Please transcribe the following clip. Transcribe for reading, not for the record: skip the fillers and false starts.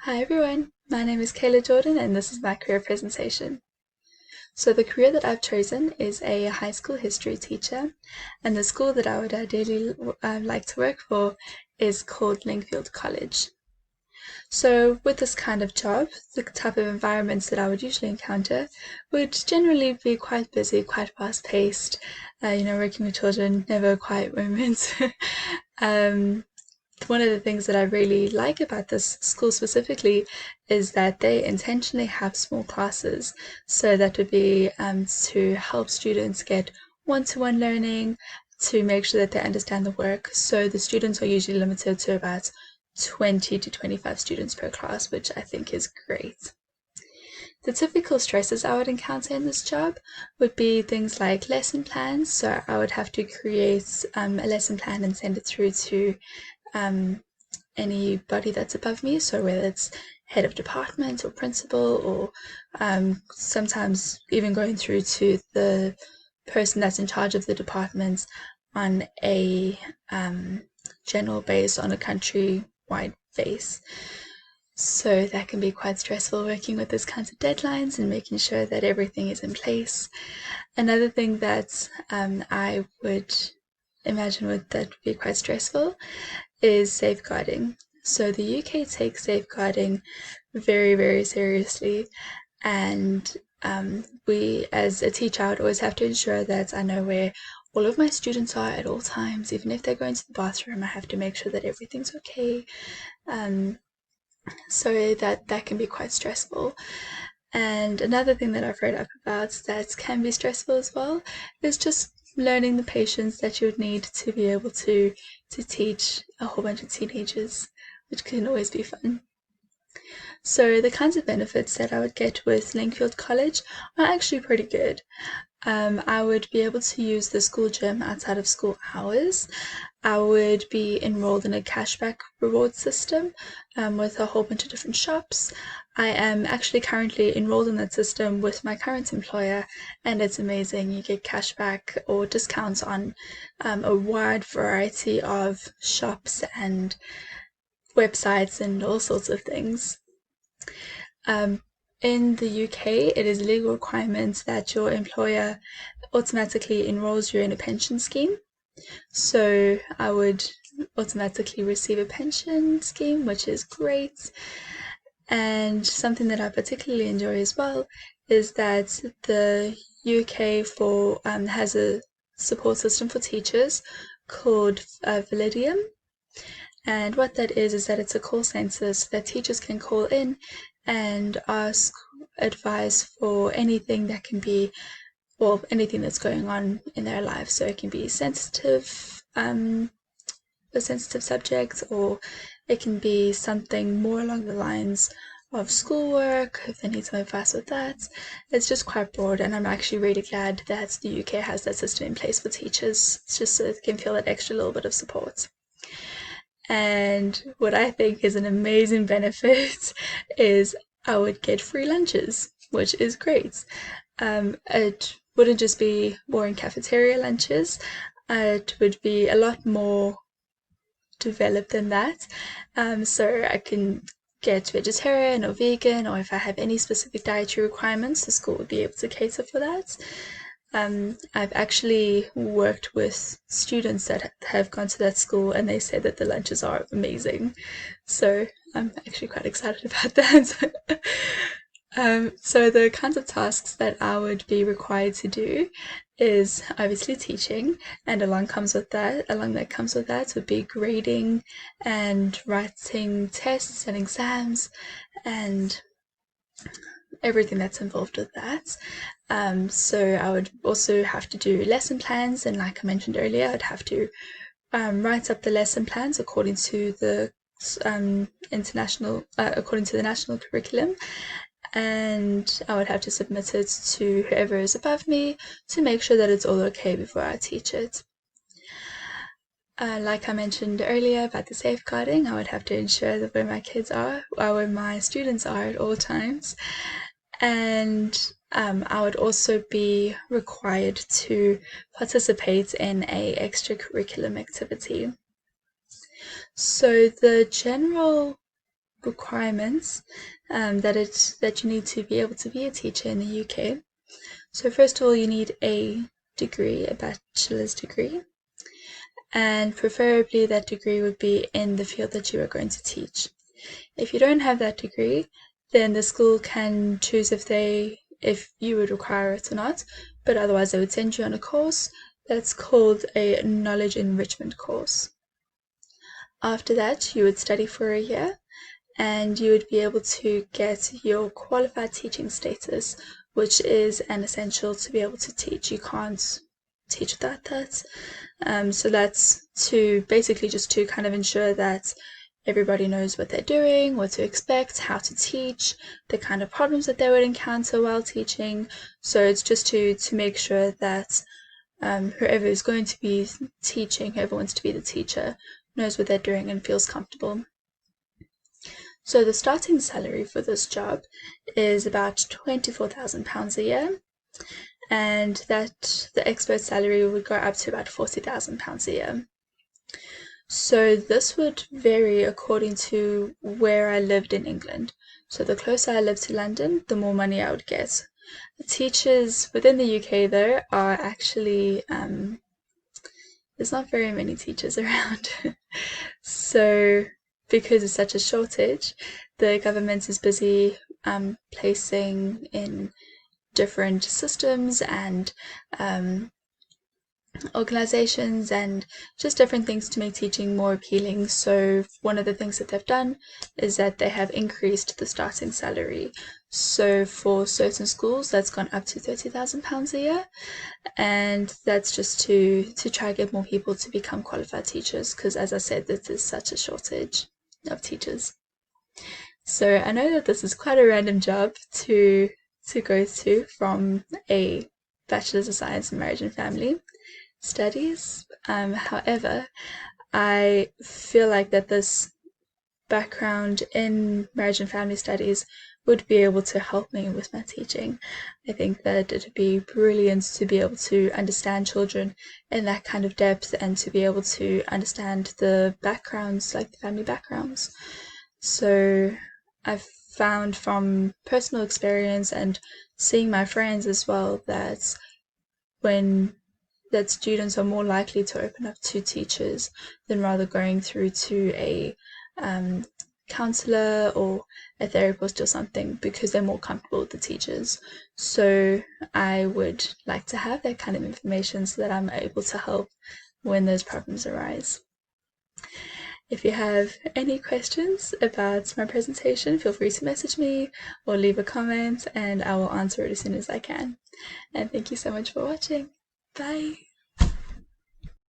Hi everyone, my name is Kayla Jordan and this is my career presentation. So the career that I've chosen is a high school history teacher, and the school that I would ideally like to work for is called Lingfield College. So with this kind of job, the type of environments that I would usually encounter would generally be quite busy, quite fast-paced, working with children, never a quiet moment. um, One of the things that I really like about this school specifically is that they intentionally have small classes. So that would be to help students get one-to-one learning, to make sure that they understand the work. So the students are usually limited to about 20 to 25 students per class, which I think is great. The typical stresses I would encounter in this job would be things like lesson plans. So I would have to create a lesson plan and send it through to um, anybody that's above me, so whether it's head of department or principal, or sometimes even going through to the person that's in charge of the department on a general base, on a country-wide base. So that can be quite stressful working with those kinds of deadlines and making sure that everything is in place. Another thing that I would imagine that would be quite stressful is safeguarding. So the UK takes safeguarding very, very seriously, and we, as a teacher, I would always have to ensure that I know where all of my students are at all times. Even if they're going to the bathroom, I have to make sure that everything's okay. So that can be quite stressful. And another thing that I've read up about that can be stressful as well is just learning the patience that you would need to be able to teach a whole bunch of teenagers, which can always be fun. So the kinds of benefits that I would get with Lingfield College are actually pretty good. I would be able to use the school gym outside of school hours. I would be enrolled in a cashback reward system with a whole bunch of different shops. I am actually currently enrolled in that system with my current employer, and it's amazing. You get cashback or discounts on a wide variety of shops and websites and all sorts of things. Um, in the UK, it is a legal requirement that your employer automatically enrolls you in a pension scheme. So I would automatically receive a pension scheme, which is great. And something that I particularly enjoy as well is that the UK has a support system for teachers called Validium. And what that is that it's a call center so that teachers can call in and ask advice for anything that can be, well, anything that's going on in their life. So it can be a sensitive subject, or it can be something more along the lines of schoolwork, if they need some advice with that. It's just quite broad, and I'm actually really glad that the UK has that system in place for teachers, just so they can feel that extra little bit of support. And what I think is an amazing benefit is I would get free lunches, which is great. It wouldn't just be boring cafeteria lunches, it would be a lot more developed than that. So I can get vegetarian or vegan, or if I have any specific dietary requirements, the school would be able to cater for that. I've actually worked with students that have gone to that school, and they say that the lunches are amazing. So I'm actually quite excited about that. So the kinds of tasks that I would be required to do is obviously teaching, and along that comes with that would be grading and writing tests and exams and everything that's involved with that. So I would also have to do lesson plans, and like I mentioned earlier, I'd have to write up the lesson plans according to the according to the national curriculum, and I would have to submit it to whoever is above me to make sure that it's all okay before I teach it. Like I mentioned earlier about the safeguarding, I would have to ensure that where my kids are, or where my students are at all times. And I would also be required to participate in a extracurriculum activity. So the general requirements that you need to be able to be a teacher in the UK. So first of all, you need a degree, a bachelor's degree, and preferably that degree would be in the field that you are going to teach. If you don't have that degree, then the school can choose if you would require it or not, but otherwise they would send you on a course that's called a knowledge enrichment course. After that, you would study for a year, and you would be able to get your qualified teaching status, which is an essential to be able to teach. You can't teach without that. So that's basically just to kind of ensure that everybody knows what they're doing, what to expect, how to teach, the kind of problems that they would encounter while teaching. So it's just to make sure that whoever is going to be teaching, whoever wants to be the teacher, knows what they're doing and feels comfortable. So the starting salary for this job is about £24,000 a year, and that the expert salary would go up to about £40,000 a year. So this would vary according to where I lived in England. So the closer I lived to London, the more money I would get. The teachers within the UK, though, are actually there's not very many teachers around. So because it's such a shortage, the government is busy placing in different systems and organizations and just different things to make teaching more appealing. So one of the things that they've done is that they have increased the starting salary. So for certain schools, that's gone up to £30,000 a year, and that's just to try to get more people to become qualified teachers, because as I said, this is such a shortage of teachers. So I know that this is quite a random job to go to from a Bachelor's of Science in Marriage and Family Studies. However, I feel like that this background in marriage and family studies would be able to help me with my teaching. I think that it would be brilliant to be able to understand children in that kind of depth and to be able to understand the backgrounds, like the family backgrounds. So I've found from personal experience and seeing my friends as well that students are more likely to open up to teachers than rather going through to a counselor or a therapist or something, because they're more comfortable with the teachers. So I would like to have that kind of information so that I'm able to help when those problems arise. If you have any questions about my presentation, feel free to message me or leave a comment, and I will answer it as soon as I can. And thank you so much for watching. Bye!